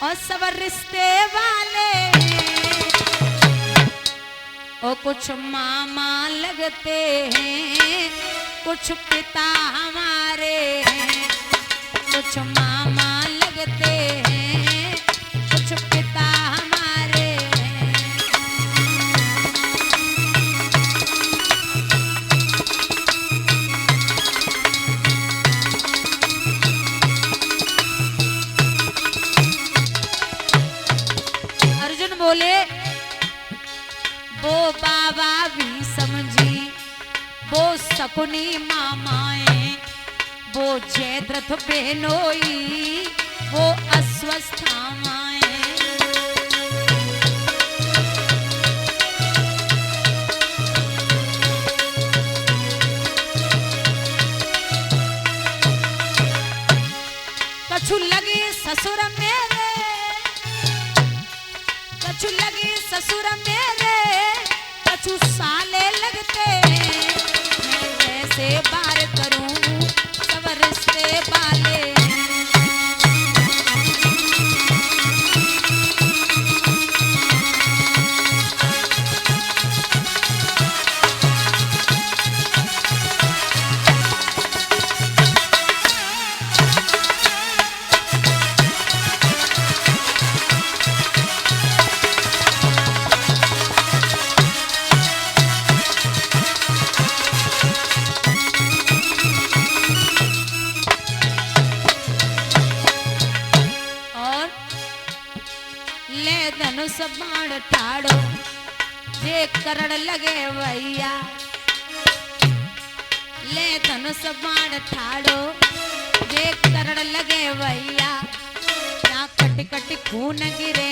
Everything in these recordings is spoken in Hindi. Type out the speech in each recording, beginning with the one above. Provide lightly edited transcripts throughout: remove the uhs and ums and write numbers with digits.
और सब रिश्ते वाले और कुछ मामा लगते हैं, कुछ पिता हमारे हैं, कुछ मामा लगते हैं, कुछ पिता हमारे हैं। अर्जुन बोले वो बाबा भी समझी, वो शकुनी मामाएं, वो जयद्रथ बहनोई, वो अश्वस्थामाएं। कछु लगे ससुर मेरे, कछु लगे ससुर मेरे, कछु साले लगते हैं। मैं कैसे बार करूं सब रिश्ते वाले। धनुष बाण ठाड़ो जे करण लगे भैया, ले धनुष बाण ठाड़ो जे करण लगे भैया। यहाँ कट कट खून गिरे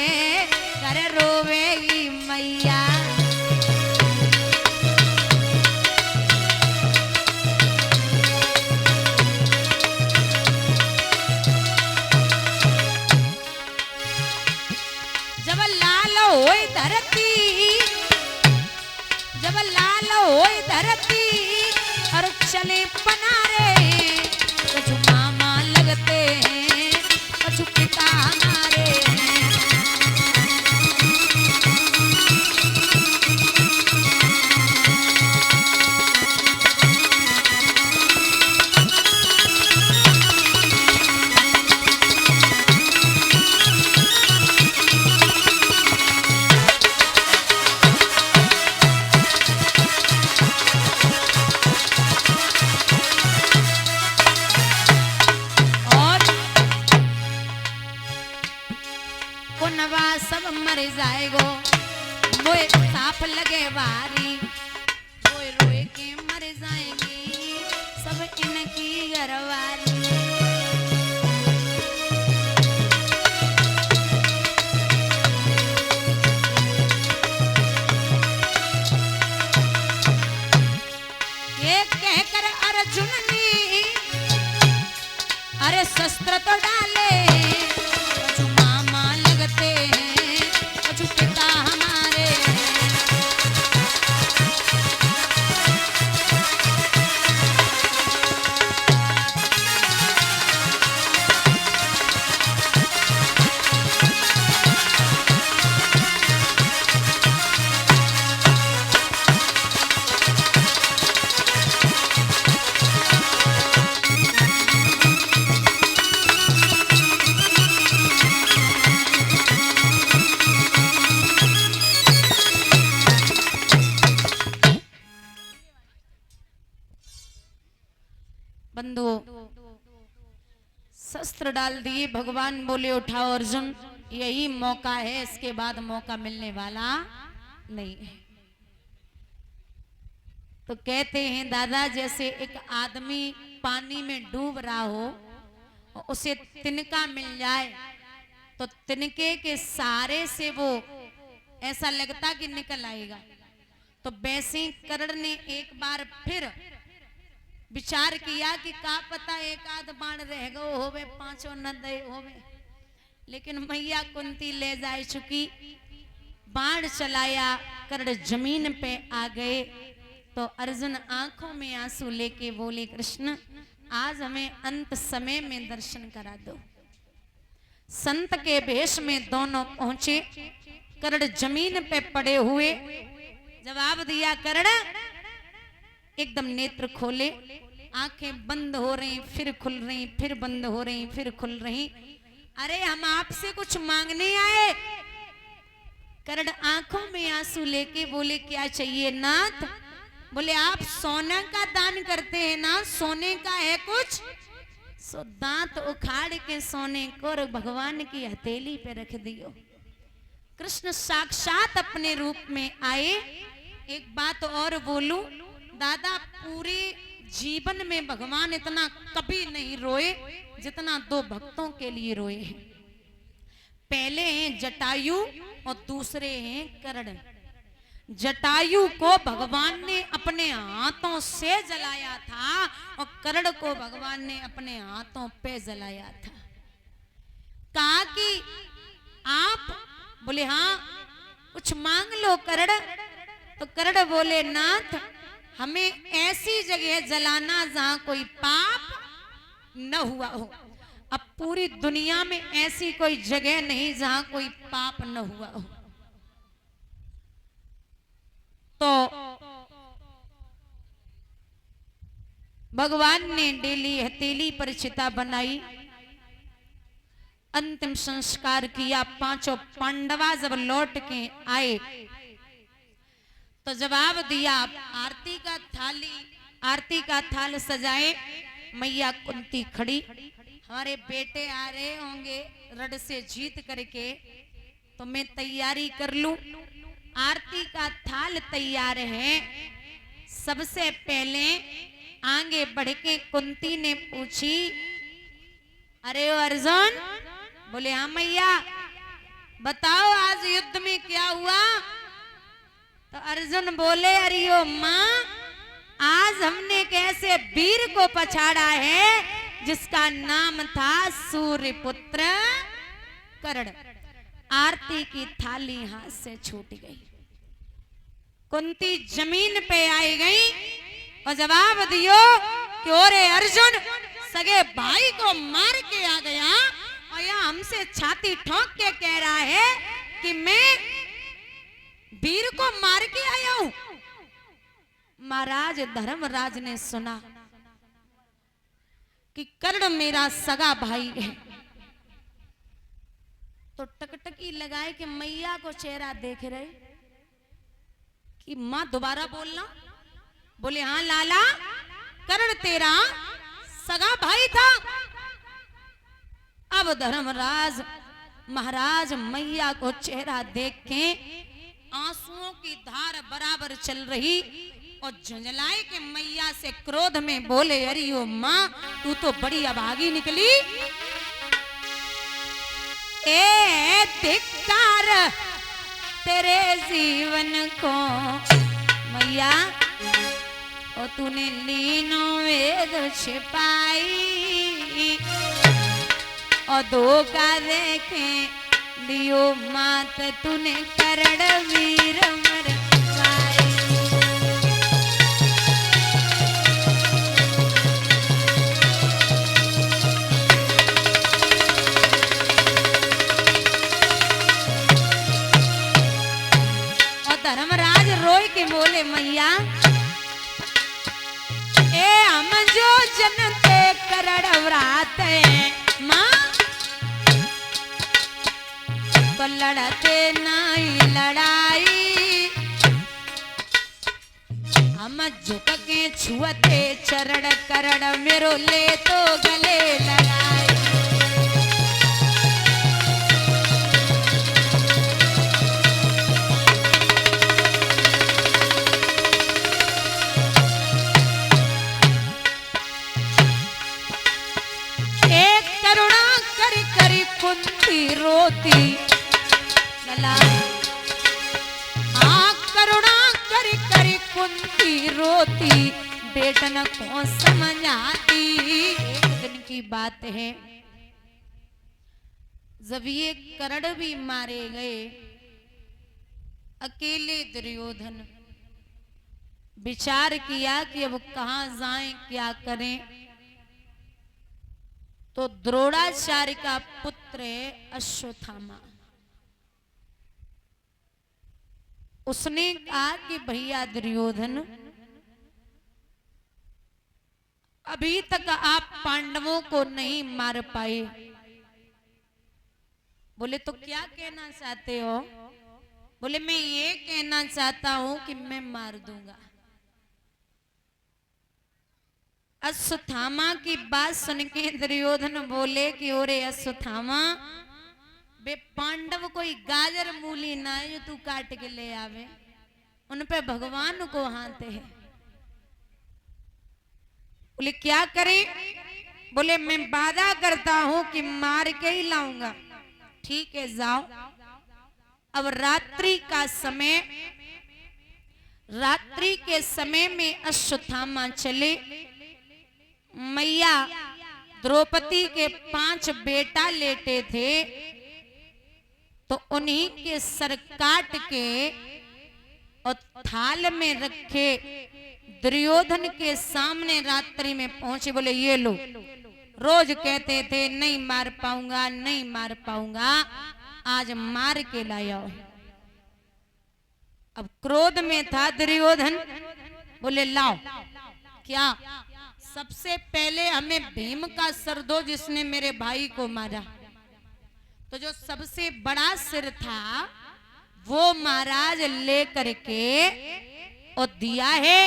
कर रोवेगी मैया। जब लाल होई धरती, जब लाल होई धरती और चले पनारे, कुछ मामा लगते हैं, कुछ पिता हमारे हैं। सब मर जाएगो, मोए साफ लगे वारी, रोए रोए के मर जाएंगी सब इनकी घरवाली। ये कहकर अर्जुन ने अरे शस्त्र तो डाले, कुछ मामा लगते हैं, कुछ पिता हमारे हैं। बंधु शस्त्र डाल दिए, भगवान बोले उठाओ अर्जुन, यही मौका है, इसके बाद मौका मिलने वाला नहीं है। तो कहते हैं दादा जैसे एक आदमी पानी में डूब रहा हो, उसे तिनका मिल जाए तो तिनके के सहारे से वो ऐसा लगता कि निकल आएगा। तो वैसे कर्ण ने एक बार फिर विचार किया कि का पता एक आध बाण रह गो होवे, पांचों न दे होवे, लेकिन मैया कुंती ले जा चुकी। बाण चलाया, कर्ण जमीन पे आ गए। तो अर्जुन आंखों में आंसू लेके बोले कृष्ण आज हमें अंत समय में दर्शन करा दो। संत के वेश में दोनों पहुंचे। कर्ण जमीन पे पड़े हुए जवाब दिया। कर्ण एकदम नेत्र खोले, आंखें बंद हो रही फिर खुल रही, फिर बंद हो रही फिर खुल रही। अरे हम आपसे कुछ मांगने आए। कर्ण आंखों में आंसू लेके बोले क्या चाहिए नाथ? बोले आप सोना का दान करते हैं ना, सोने का है कुछ? सो दांत उखाड़ के सोने को भगवान की हथेली पे रख दियो। कृष्ण साक्षात अपने रूप में आए। एक बात और बोलूं दादा, पूरे जीवन में भगवान इतना कभी नहीं रोए जितना दो भक्तों के लिए रोए हैं। पहले हैं जटायु और दूसरे हैं कर्ण। जटायु को भगवान ने अपने हाथों से जलाया था और कर्ण को भगवान ने अपने हाथों पे जलाया था। कहा कि आप, बोले हाँ कुछ मांग लो कर्ण। तो कर्ण बोले नाथ हमें ऐसी जगह जलाना जहां कोई पाप न हुआ हो। अब पूरी दुनिया में ऐसी कोई जगह नहीं जहां कोई पाप न हुआ हो। तो भगवान ने डेली हथेली पर चिता बनाई, अंतिम संस्कार किया। पांचों पांडवा जब लौट के आए तो जवाब दिया। आरती का थाल सजाए। मैया कुंती खड़ी, हमारे बेटे आ रहे होंगे रड से जीत करके, तो मैं तैयारी कर लूं। आरती का थाल तैयार है। सबसे पहले आगे बढ़ के कुंती ने पूछी, अरे ओ अर्जुन? बोले हाँ मैया, बताओ आज युद्ध में क्या हुआ? तो अर्जुन बोले, अरे ओ माँ, आज हमने एक ऐसे वीर को पछाड़ा है जिसका नाम था सूर्यपुत्र कर्ण। आरती की थाली हाथ से छूट गई। कुंती जमीन पे आई गई और जवाब दियो कि ओरे अर्जुन, सगे भाई को मार के आ गया और यह हमसे छाती ठोक के कह रहा है कि मैं वीर को मार के आया हूं। महाराज धर्मराज ने सुना कि कर्ण मेरा सगा भाई है, तो टकटकी लगाए कि मैया को चेहरा देख रहे कि मां दोबारा बोलना। बोले हाँ लाला, कर्ण तेरा सगा भाई था। अब धर्मराज महाराज मैया को चेहरा देख के आंसुओं की धार बराबर चल रही और झंझलाए के मैया से क्रोध में बोले, अरे ओ माँ, तू तो बड़ी अभागी निकली। ए धिक्कार तेरे जीवन को मैया, और तूने लीनो वेद छिपाई और धोखा देखे दियो मात, तूने कर्ण वीर मर पाई। और धर्मराज रोई के बोले, मैया ए हम जो जनते कर्ण व्रात मां, तो लड़ते नहीं लड़ाई, हम झुक के छुअते चरण करण मेरो ले तो गले लगाई। एक करुणा करी करी कुंती रोती, हाँ करुणा करी करी कुंती रोती, बेटन को समझ आती। एक दिन की बात है, जब ये कर्ण भी मारे गए, अकेले दुर्योधन विचार किया कि अब कहां जाएं, क्या करें। तो द्रोणाचार्य का पुत्र है अश्वत्थामा। उसने कहा कि भैया दुर्योधन, अभी तक आप पांडवों को नहीं मार पाए। बोले तो क्या कहना चाहते हो? बोले मैं ये कहना चाहता हूं कि मैं मार दूंगा। अश्वत्थामा की बात सुन के दुर्योधन बोले कि ओरे अश्वत्थामा, बे पांडव कोई गाजर मूली ना है जो तू काट के ले आवे, उन पे भगवान को हाथ है। बोले क्या करे? बोले मैं वादा करता हूं कि मार के ही लाऊंगा। ठीक है जाओ। अब रात्रि का समय, रात्रि के समय में अश्वत्थामा चले। मैया द्रौपदी के 5 बेटा लेटे थे, तो उन्हीं के सर काट के और थाल में रखे दुर्योधन के सामने रात्रि में पहुंचे। बोले ये लो। रोज कहते थे नहीं मार पाऊंगा, नहीं मार पाऊंगा, आज मार के लाया। अब क्रोध में था दुर्योधन। बोले लाओ। क्या? सबसे पहले हमें भीम का सर दो जिसने मेरे भाई को मारा। तो जो सबसे बड़ा सिर था वो महाराज लेकर के और दिया है।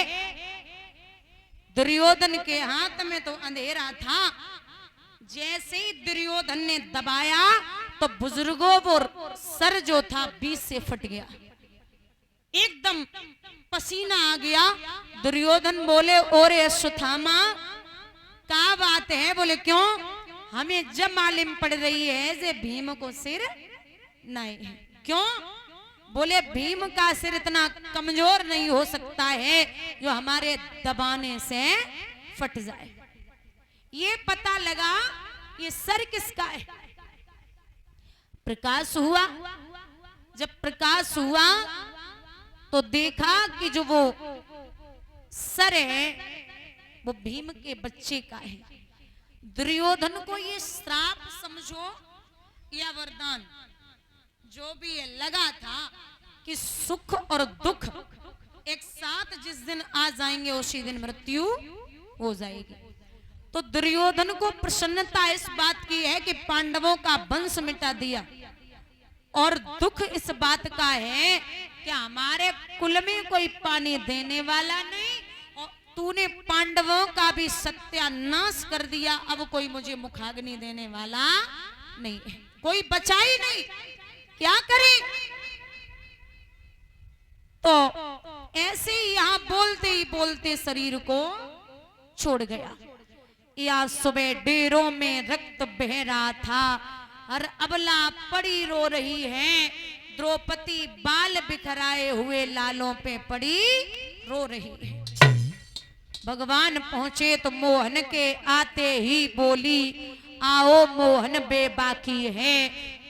दुर्योधन के हाथ में तो अंधेरा था। जैसे ही दुर्योधन ने दबाया तो बुजुर्गों वो सर जो था बीच से फट गया, एकदम पसीना आ गया। दुर्योधन बोले ओरे अश्वत्थामा, क्या बात है? बोले क्यों? हमें जब मालूम पड़ रही है जे भीम को सिर नहीं है। क्यों? बोले भीम का सिर इतना कमजोर नहीं हो सकता है जो हमारे दबाने से फट जाए। ये पता लगा ये सर किसका है। प्रकाश हुआ। जब प्रकाश हुआ तो देखा कि जो वो सर है वो भीम के बच्चे का है। दुर्योधन को ये श्राप समझो या वरदान, जो भी ये लगा था कि सुख और दुख एक साथ जिस दिन आ जाएंगे उसी दिन मृत्यु हो जाएगी। तो दुर्योधन को प्रसन्नता इस बात की है कि पांडवों का वंश मिटा दिया, और दुख इस बात का है कि हमारे कुल में कोई पानी देने वाला नहीं, और तूने पांडवों का भी सत्यानाश कर दिया। अब कोई मुझे मुखाग्नि देने वाला नहीं है, कोई बचा ही नहीं। क्या करें? तो ऐसे ही यहां बोलते ही बोलते शरीर को छोड़ गया। या सुबह डेरों में रक्त बह रहा था, और अबला पड़ी रो रही है। द्रौपदी बाल बिखराए हुए लालों पे पड़ी रो रही है। भगवान पहुंचे तो मोहन के आते ही बोली, आओ मोहन बेबाकी है,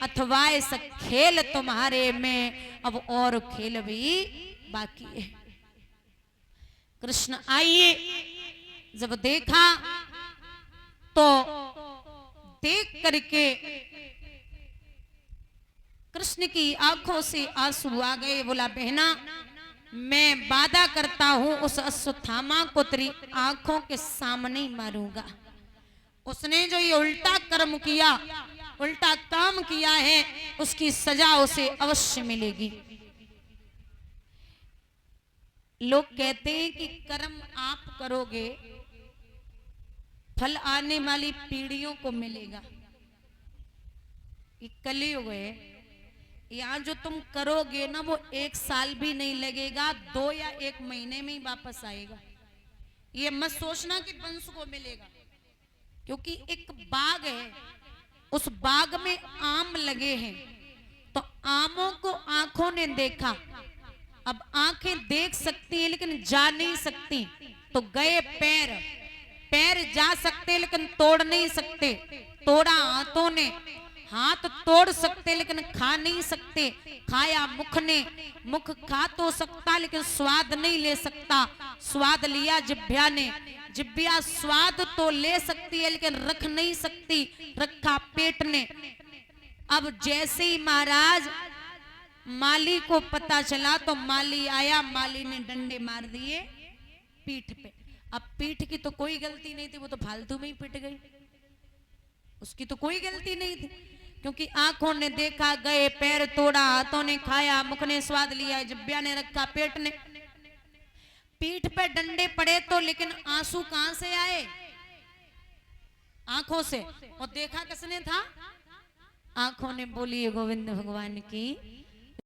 अथवा इस खेल तुम्हारे में अब और खेल भी बाकी है। कृष्ण आइए। जब देखा तो देख करके कृष्ण की आंखों से आंसू आ गए। बोला बहना, मैं वादा करता हूं उस अश्वत्थामा को तेरी आंखों के सामने ही मारूंगा। उसने जो ये उल्टा कर्म किया, उल्टा काम किया है, उसकी सजा उसे अवश्य मिलेगी। लोग कहते हैं कि कर्म आप करोगे फल आने वाली पीढ़ियों को मिलेगा। ये कलयुग है, यहाँ जो तुम करोगे ना वो 1 साल भी नहीं लगेगा, 2 या 1 महीने में ही वापस आएगा। ये मत सोचना कि वंश को मिलेगा, क्योंकि एक बाग है, उस बाग में आम लगे हैं, तो आमों को आंखों ने देखा। अब आंखें देख सकती हैं लेकिन जा नहीं सकती, तो गए पैर, पैर जा सकते लेकिन तोड़ नहीं सकते। तोड़ा हाथों ने, हाथ तोड़ सकते लेकिन खा नहीं सकते। खाया मुख ने, मुख खा तो सकता लेकिन स्वाद नहीं ले सकता। स्वाद लिया जिह्वा ने, जिब्बिया स्वाद तो ले सकती है लेकिन रख नहीं सकती, रखा पेट ने। अब जैसे ही महाराज माली को पता चला तो माली आया, माली ने डंडे मार दिए पीठ पे। अब पीठ की तो कोई गलती नहीं थी, वो तो फालतू में ही पिट गई, उसकी तो कोई गलती नहीं थी, क्योंकि आंखों ने देखा, गए पैर तोड़ा, हाथों ने खाया, मुख ने स्वाद लिया, जिब्बिया ने रखा, पेट ने। पीठ पे डंडे पड़े तो लेकिन आंसू कहां से आए? आंखों से। और देखा किसने था? आंखों ने बोली गोविंद भगवान की